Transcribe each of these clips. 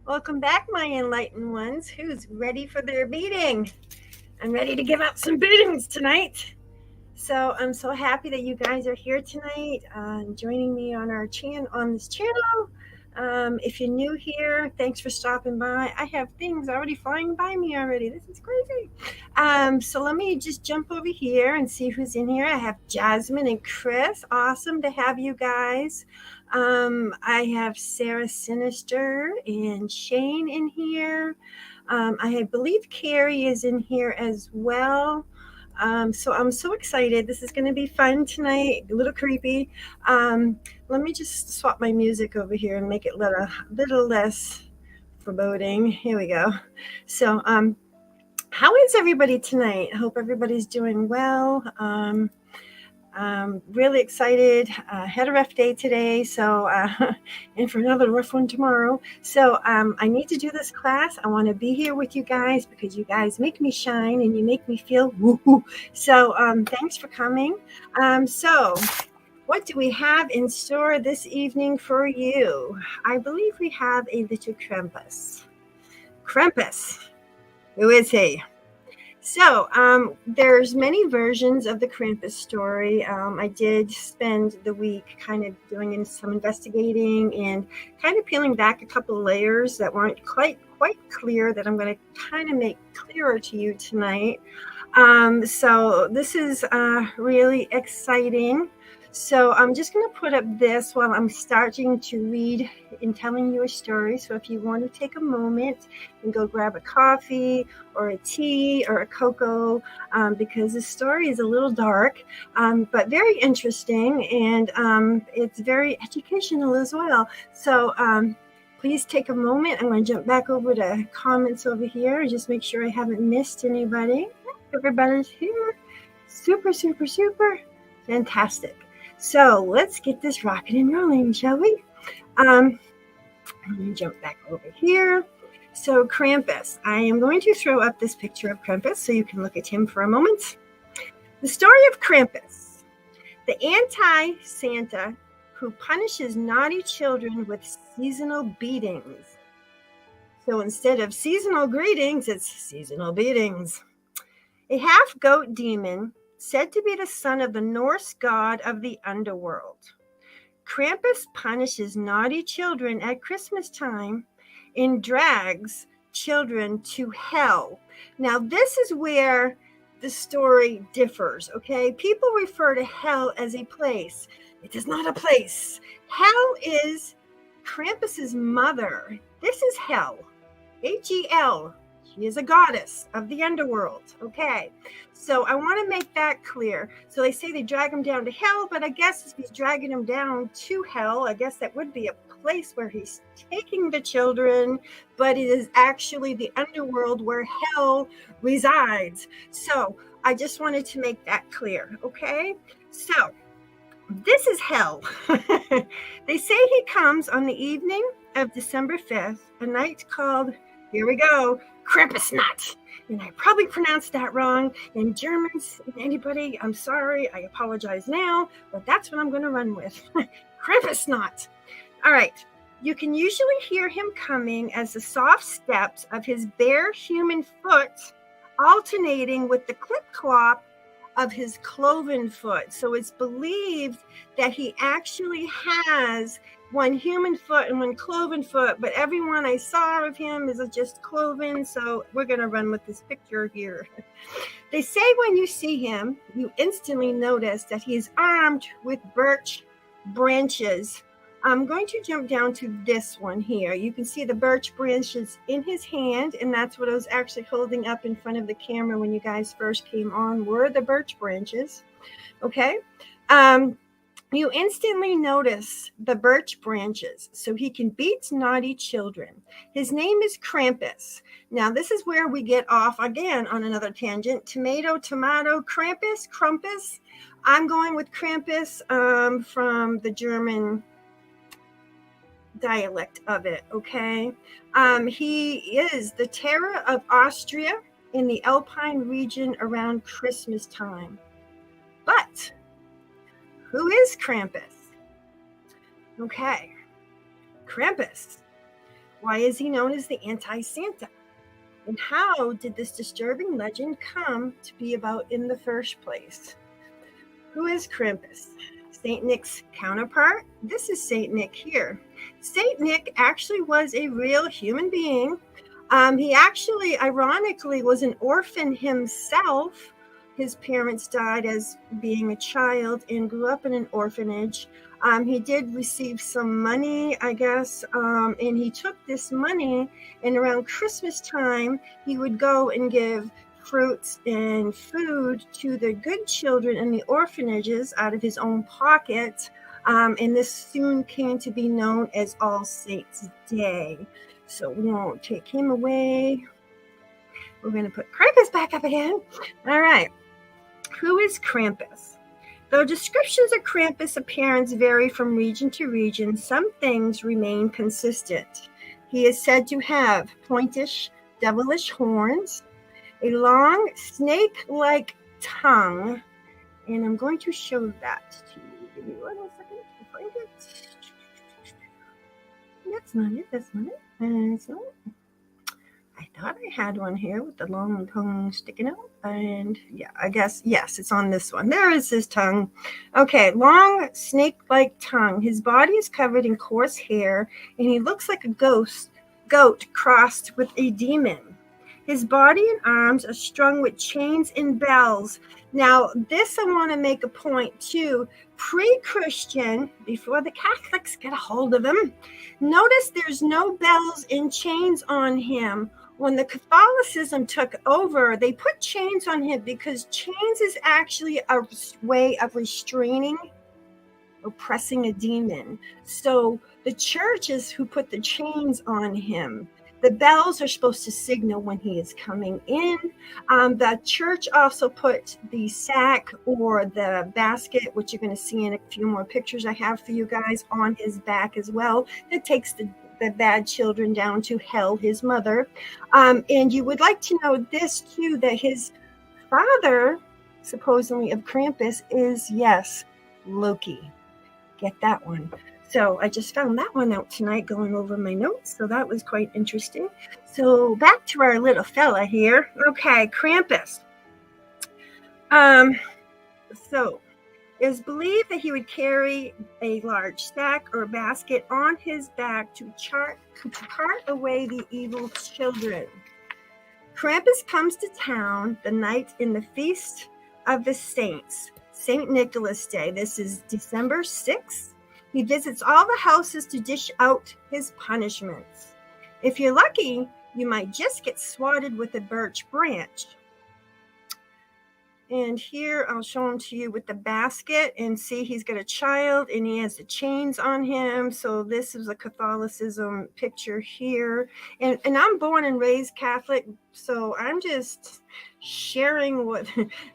Welcome back, my enlightened ones. Who's ready for their beating? I'm ready to give out some beatings tonight. So I'm so happy that you guys are here tonight, joining me on our on this channel. If you're new here, thanks for stopping by. I have things already flying by me already. This is crazy. So let me just jump over here and see who's in here. I have Jasmine and Chris. Awesome to have you guys. I have Sarah Sinister and Shane in here. I believe Carrie is in here as well. So I'm so excited. This is going to be fun tonight. A little creepy. Let me just swap my music over here and make it a little less foreboding. Here we go. So, how is everybody tonight? I hope everybody's doing well. Really excited. Had a rough day today, so and for another rough one tomorrow. So I need to do this class. I want to be here with you guys because you guys make me shine and you make me feel woo-hoo. So thanks for coming. So what do we have in store this evening for you? I believe we have a little Krampus. Krampus, who is he? So, there's many versions of the Krampus story. I did spend the week kind of doing some investigating and kind of peeling back a couple of layers that weren't quite clear that I'm going to kind of make clearer to you tonight. So this is really exciting. So I'm just going to put up this while I'm starting to read and telling you a story. So if you want to take a moment and go grab a coffee or a tea or a cocoa, because the story is a little dark, but very interesting, and it's very educational as well. So please take a moment. I'm going to jump back over to comments over here and just make sure I haven't missed anybody. Everybody's here. Super, super, super fantastic. So let's get this rocking and rolling, shall we? Let me jump back over here. So Krampus, I am going to throw up this picture of Krampus so you can look at him for a moment. The story of Krampus, the anti-Santa who punishes naughty children with seasonal beatings. So instead of seasonal greetings, it's seasonal beatings. A half-goat demon said to be the son of the Norse god of the underworld. Krampus punishes naughty children at Christmas time and drags children to hell. Now, this is where the story differs, okay? People refer to hell as a place. It is not a place. Hell is Krampus's mother. This is hell. H-E-L. She is a goddess of the underworld. Okay, so I want to make that clear. So they say they drag him down to hell, but I guess if he's dragging him down to hell, I guess that would be a place where he's taking the children, but it is actually the underworld where hell resides. So I just wanted to make that clear, okay? So this is hell. They say he comes on the evening of December 5th, a night called, here we go, Krampusnacht. And I probably pronounced that wrong. In Germans, anybody, I'm sorry, I apologize now, but that's what I'm going to run with. Krampusnacht. All right. You can usually hear him coming as the soft steps of his bare human foot alternating with the clip-clop of his cloven foot. So it's believed that he actually has one human foot and one cloven foot, but everyone I saw of him is just cloven, so we're going to run with this picture here. They say when you see him, you instantly notice that he is armed with birch branches. I'm going to jump down to this one here. You can see the birch branches in his hand, and that's what I was actually holding up in front of the camera when you guys first came on, were the birch branches. Okay. You instantly notice the birch branches, so he can beat naughty children. His name is Krampus. Now, this is where we get off again on another tangent. Tomato, Krampus, Krampus. I'm going with Krampus from the German dialect of it, okay? He is the terror of Austria in the Alpine region around Christmas time. But who is Krampus? Okay, Krampus Why is he known as the anti-Santa? And how did this disturbing legend come to be about in the first place? Who is Krampus? Saint Nick's counterpart? This is Saint Nick here. Saint Nick actually was a real human being. He actually, ironically, was an orphan himself. His parents died as being a child and grew up in an orphanage. He did receive some money, I guess, and he took this money, and around Christmas time, he would go and give fruits and food to the good children in the orphanages out of his own pocket. And this soon came to be known as All Saints' Day. So we won't take him away. We're going to put Krampus back up again. All right. Who is Krampus? Though descriptions of Krampus' appearance vary from region to region, some things remain consistent. He is said to have pointish, devilish horns, a long snake-like tongue, and I'm going to show that to you. Give me 1 second to find it. That's not it. That's not it. That's not it. I thought I had one here with the long tongue sticking out, and yeah, I guess, yes, it's on this one. There is his tongue. Okay, long snake-like tongue. His body is covered in coarse hair, and he looks like a goat crossed with a demon. His body and arms are strung with chains and bells. Now, this I want to make a point too. Pre-Christian, before the Catholics get a hold of him, notice there's no bells and chains on him. When the Catholicism took over, they put chains on him because chains is actually a way of restraining, oppressing a demon. So the churches who put the chains on him. The bells are supposed to signal when he is coming in. The church also put the sack or the basket, which you're going to see in a few more pictures I have for you guys, on his back as well. That takes the bad children down to hell, his mother. And you would like to know this too, that his father, supposedly of Krampus, is, yes, Loki. Get that one. So I just found that one out tonight going over my notes. So that was quite interesting. So back to our little fella here. Okay, Krampus. So it was believed that he would carry a large sack or basket on his back to cart away the evil children. Krampus comes to town the night in the Feast of the Saints, St. Nicholas Day. This is December 6th. He visits all the houses to dish out his punishments. If you're lucky, you might just get swatted with a birch branch. And here I'll show him to you with the basket, and see he's got a child and he has the chains on him. So this is a Catholicism picture here. And I'm born and raised Catholic, so I'm just sharing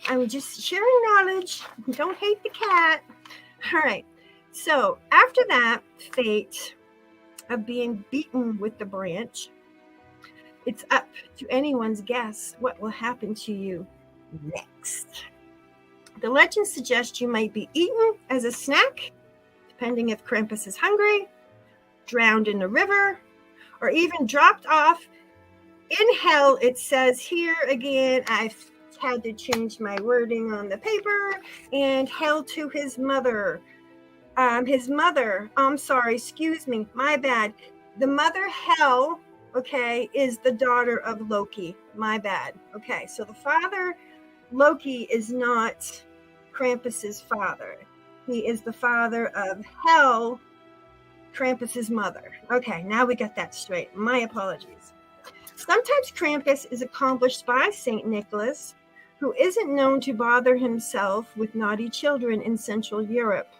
I'm just sharing knowledge. Don't hate the cat. All right. So after that fate of being beaten with the branch, it's up to anyone's guess what will happen to you next. The legend suggests you might be eaten as a snack, depending if Krampus is hungry, drowned in the river, or even dropped off in hell. It says here again, I've had to change my wording on the paper, and hell to his mother. Excuse me, my bad. The mother Hel, okay, is the daughter of Loki. My bad. Okay, so the father, Loki, is not Krampus's father. He is the father of Hel, Krampus's mother. Okay, now we got that straight. My apologies. Sometimes Krampus is accomplished by St. Nicholas, who isn't known to bother himself with naughty children in Central Europe.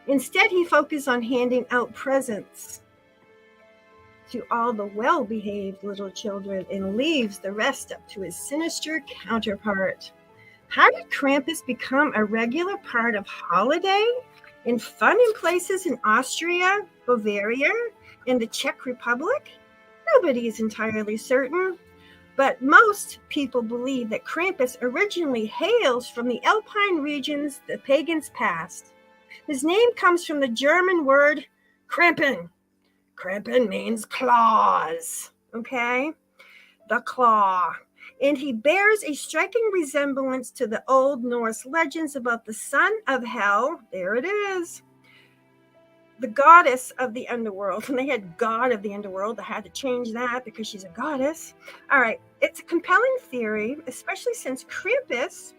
Instead, he focused on handing out presents to all the well-behaved little children and leaves the rest up to his sinister counterpart. How did Krampus become a regular part of holiday and fun in places in Austria, Bavaria, and the Czech Republic? Nobody is entirely certain, but most people believe that Krampus originally hails from the Alpine regions the pagans passed. His name comes from the German word Krampen. Krampus means claws. Okay? The claw. And he bears a striking resemblance to the old Norse legends about the son of hell. There it is. The goddess of the underworld. And they had god of the underworld. They had to change that because she's a goddess. All right. It's a compelling theory, especially since Krampus'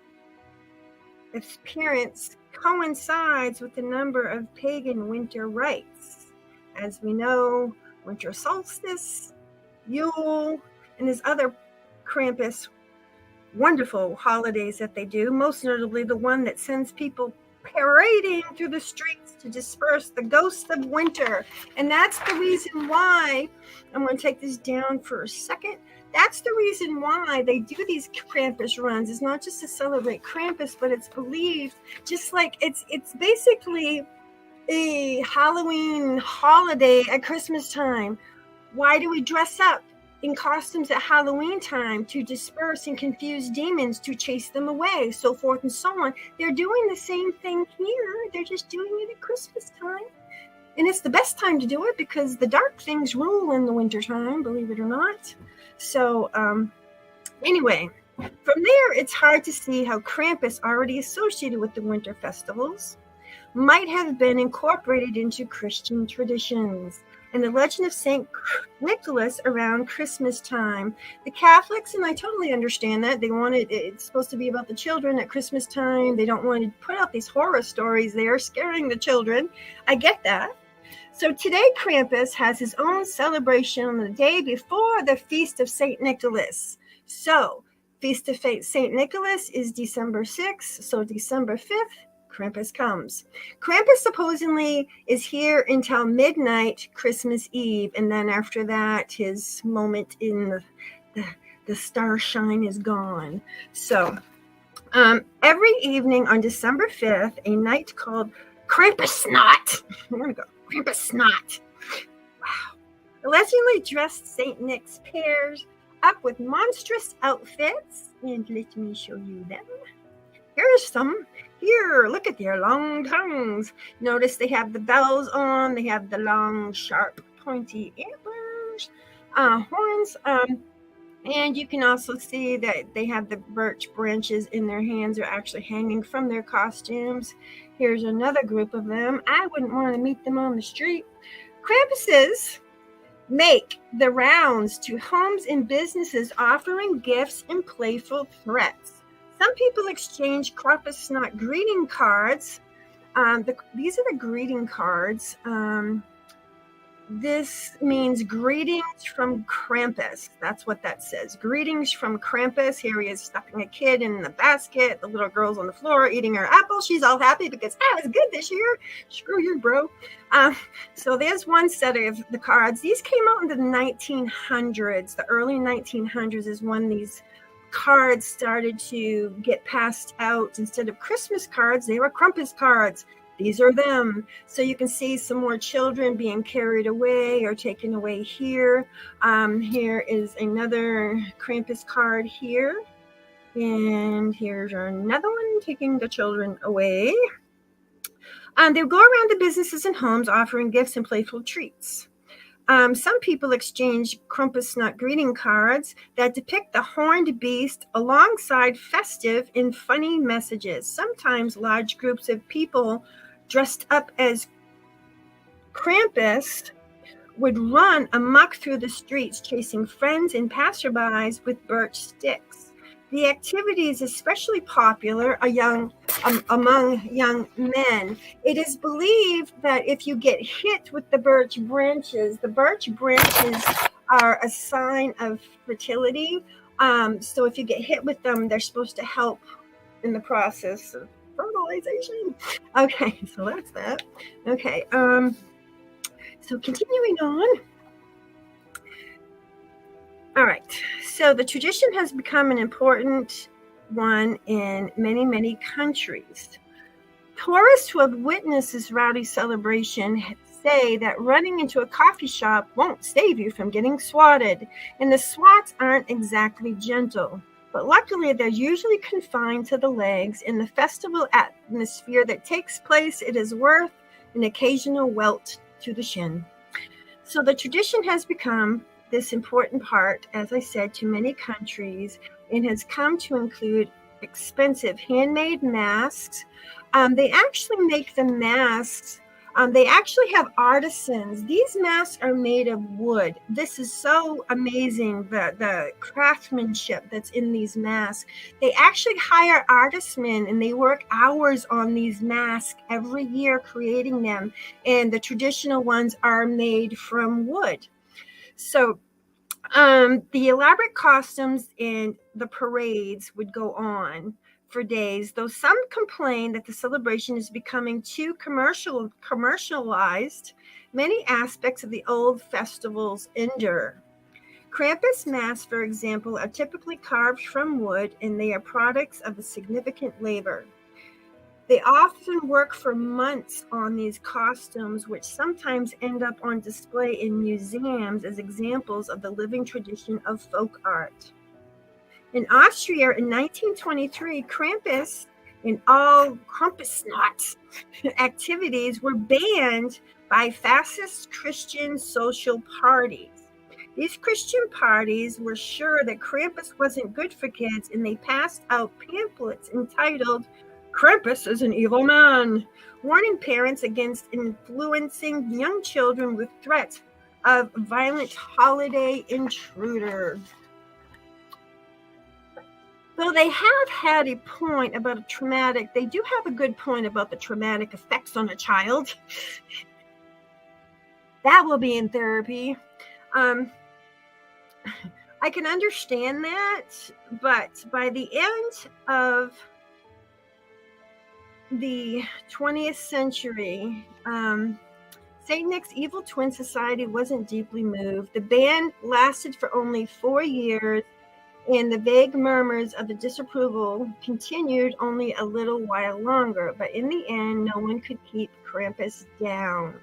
appearance coincides with the number of pagan winter rites. As we know, winter solstice, Yule, and there's other Krampus wonderful holidays that they do, most notably the one that sends people parading through the streets to disperse the ghosts of winter. And that's the reason why, I'm going to take this down for a second. That's the reason why they do these Krampus runs. It's not just to celebrate Krampus, but it's believed, just like it's basically a Halloween holiday at Christmas time. Why do we dress up in costumes at Halloween time? To disperse and confuse demons, to chase them away, so forth and so on. They're doing the same thing here. They're just doing it at Christmas time. And it's the best time to do it because the dark things rule in the wintertime, believe it or not. So anyway, from there, it's hard to see how Krampus, already associated with the winter festivals, might have been incorporated into Christian traditions. And the legend of St. Nicholas around Christmas time. The Catholics, and I totally understand that, it's supposed to be about the children at Christmas time. They don't want to put out these horror stories there, scaring the children. I get that. So today, Krampus has his own celebration on the day before the Feast of St. Nicholas. So, Feast of St. Nicholas is December 6th, so December 5th, Krampus comes. Krampus supposedly is here until midnight Christmas Eve, and then after that, his moment in the starshine is gone. So, every evening on December 5th, a night called Krampus Snot. I'm going to go. Krampus Snot. Wow. Allegedly dressed St. Nick's pairs up with monstrous outfits. And let me show you them. Here's some. Here, look at their long tongues. Notice they have the bells on. They have the long, sharp, pointy antlers, horns. And you can also see that they have the birch branches in their hands are actually hanging from their costumes. Here's another group of them. I wouldn't want to meet them on the street. Krampuses make the rounds to homes and businesses offering gifts and playful threats. Some people exchange Krampus Snot greeting cards. These are the greeting cards. This means greetings from Krampus. That's what that says. Greetings from Krampus. Here he is stuffing a kid in the basket. The little girl's on the floor eating her apple. She's all happy because I was good this year. Screw you, bro. So there's one set of the cards. These came out in the 1900s. The early 1900s is when these cards started to get passed out. Instead of Christmas cards, they were Krampus cards. These are them. So you can see some more children being carried away or taken away here. Here is another Krampus card here. And here's another one taking the children away. They go around the businesses and homes offering gifts and playful treats. Some people exchange Krampus Snot greeting cards that depict the horned beast alongside festive and funny messages. Sometimes large groups of people dressed up as Krampus would run amok through the streets, chasing friends and passerbys with birch sticks. The activity is especially popular among young men. It is believed that if you get hit with the birch branches are a sign of fertility. So if you get hit with them, they're supposed to help in the process of fertilization. Okay, so that's that. Okay, so continuing on. All right, so the tradition has become an important one in many, many countries. Tourists who have witnessed this rowdy celebration say that running into a coffee shop won't save you from getting swatted, and the swats aren't exactly gentle. But luckily, they're usually confined to the legs. In the festival atmosphere that takes place, it is worth an occasional welt to the shin. So the tradition has become this important part, as I said, to many countries, and has come to include expensive handmade masks. They actually make the masks. They actually have artisans. These masks are made of wood. This is so amazing, the craftsmanship that's in these masks. They actually hire artisans and they work hours on these masks every year creating them. And the traditional ones are made from wood. So the elaborate costumes and the parades would go on for days, though some complain that the celebration is becoming too commercialized. Many aspects of the old festivals endure. Krampus masks, for example, are typically carved from wood, and they are products of a significant labor. They often work for months on these costumes, which sometimes end up on display in museums as examples of the living tradition of folk art. In Austria in 1923, Krampus and all Krampusnacht activities were banned by fascist Christian social parties. These Christian parties were sure that Krampus wasn't good for kids, and they passed out pamphlets entitled "Krampus is an evil man," warning parents against influencing young children with threats of violent holiday intruder. Though they have had a point about they do have a good point about the traumatic effects on a child. That will be in therapy. I can understand that, but by the end of the 20th century, St. Nick's Evil Twin Society wasn't deeply moved. The ban lasted for only 4 years, and the vague murmurs of the disapproval continued only a little while longer. But in the end, no one could keep Krampus down.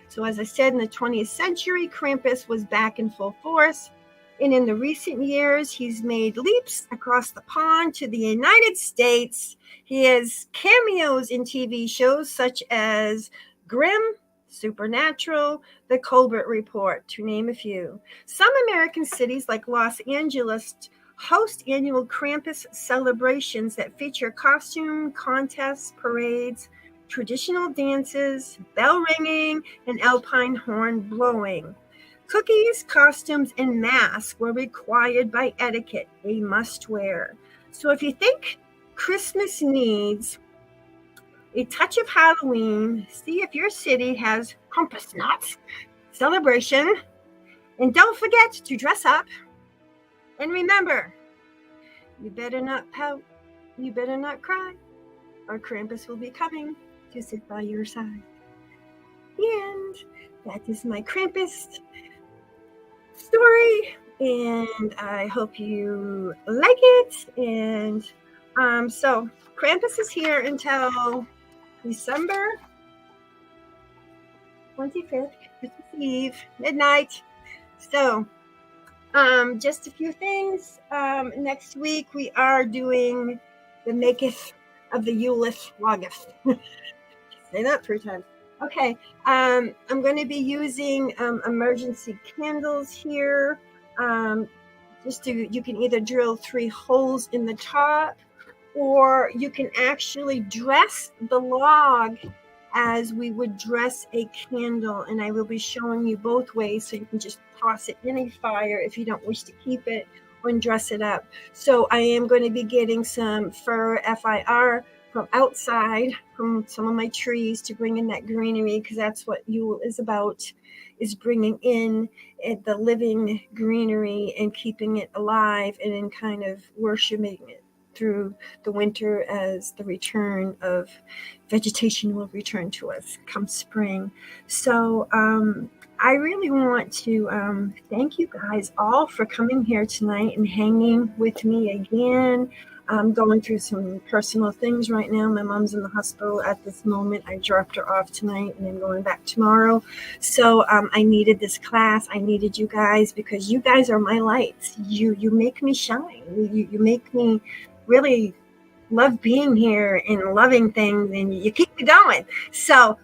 So as I said, in the 20th century, Krampus was back in full force. And in the recent years, he's made leaps across the pond to the United States. He has cameos in TV shows such as Grimm, Supernatural, The Colbert Report, to name a few. Some American cities like Los Angeles host annual Krampus celebrations that feature costume contests, parades, traditional dances, bell ringing, and alpine horn blowing. Cookies, costumes, and masks were required by etiquette, a must-wear. So if you think Christmas needs a touch of Halloween, see if your city has Krampusnacht celebration. And don't forget to dress up. And remember, you better not pout, you better not cry, or Krampus will be coming to sit by your side. And that is my Krampus story, and I hope you like it. And so Krampus is here until December 25th, Christmas Eve, midnight. So just a few things. Next week we are doing the maketh of the Eulith Logith. Say that 3 times. Okay, I'm going to be using emergency candles here. You can either drill 3 holes in the top, or you can actually dress the log as we would dress a candle. And I will be showing you both ways, so you can just toss it in a fire if you don't wish to keep it, or dress it up. So I am going to be getting some fir FIR from outside, from some of my trees, to bring in that greenery, because that's what Yule is about, is bringing in the living greenery and keeping it alive, and then kind of worshiping it through the winter as the return of vegetation will return to us come spring. So I really want to thank you guys all for coming here tonight and hanging with me again. I'm going through some personal things right now. My mom's in the hospital at this moment. I dropped her off tonight and I'm going back tomorrow. So I needed this class. I needed you guys, because you guys are my lights. You make me shine. You make me really love being here and loving things, and you keep me going. So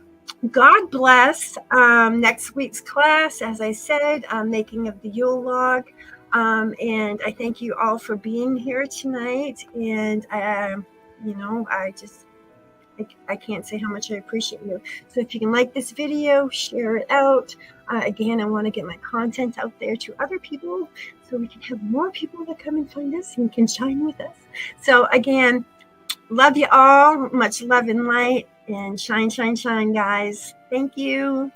God bless next week's class. As I said, making of the Yule log. And I thank you all for being here tonight. And, I can't say how much I appreciate you. So if you can like this video, share it out. Again, I want to get my content out there to other people so we can have more people that come and find us and can shine with us. So again, love you all. Much love and light. And shine, shine, shine, guys. Thank you.